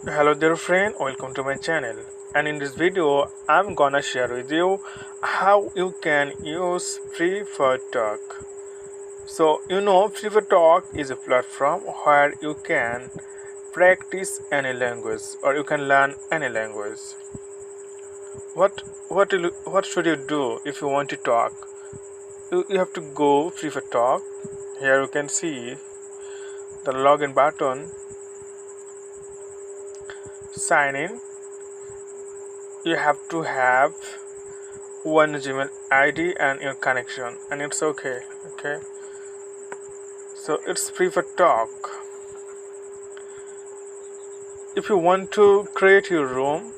Hello there friend, welcome to my channel, and in this video I'm gonna share with you how you can use Free4talk. So Free4talk is a platform where you can practice any language or you can learn any language. What should you do if you want to talk? You have to go Free4talk. Here you can see the login button, sign in. You have to have one Gmail ID and your connection, and it's okay. So it's Free4talk. If you want to create your room,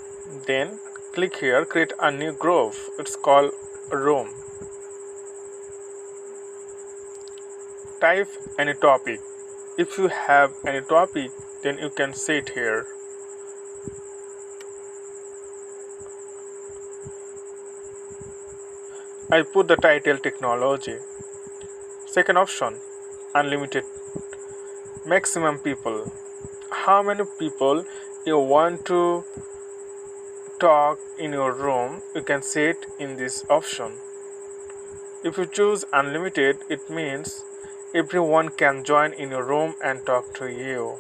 then click here, create a new group. It's called room. Type any topic. If you have any topic, then you can say it here. I put the title technology. Second option, unlimited. Maximum people. How many people you want to talk in your room, you can set in this option. If you choose unlimited, it means everyone can join in your room and talk to you.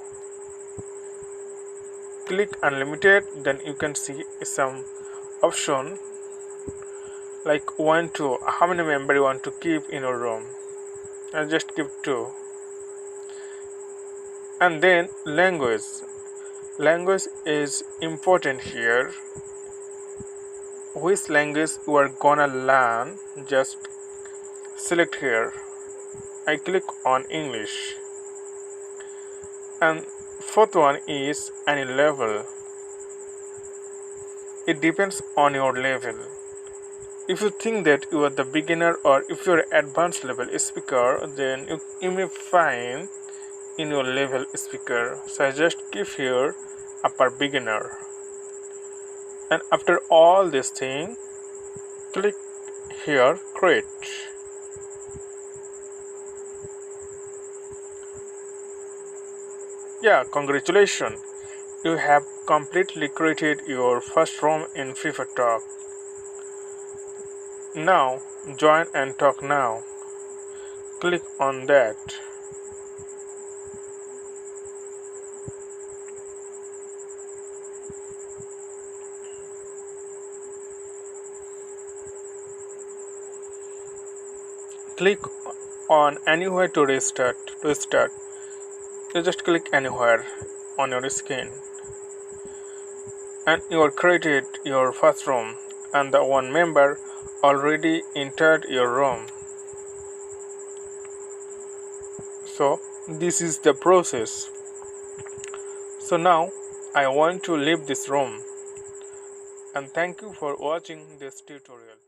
Click unlimited, then you can see some option like 1 2, how many members you want to keep in your room. I just keep 2. And then language is important here. Which language you are gonna learn, just select here. I click on English. And fourth one is any level. It depends on your level. If you think that you are the beginner or if you are advanced level speaker, then you may find in your level speaker. So I just keep here upper beginner. And after all this thing, click here create. Yeah, congratulations, you have completely created your first room in Free4talk. Now join and talk now. Click on that. Click on anywhere to restart. You just click anywhere on your screen, and you are created your first room, and the one member already entered your room. So this is the process. So now I want to leave this room, and thank you for watching this tutorial.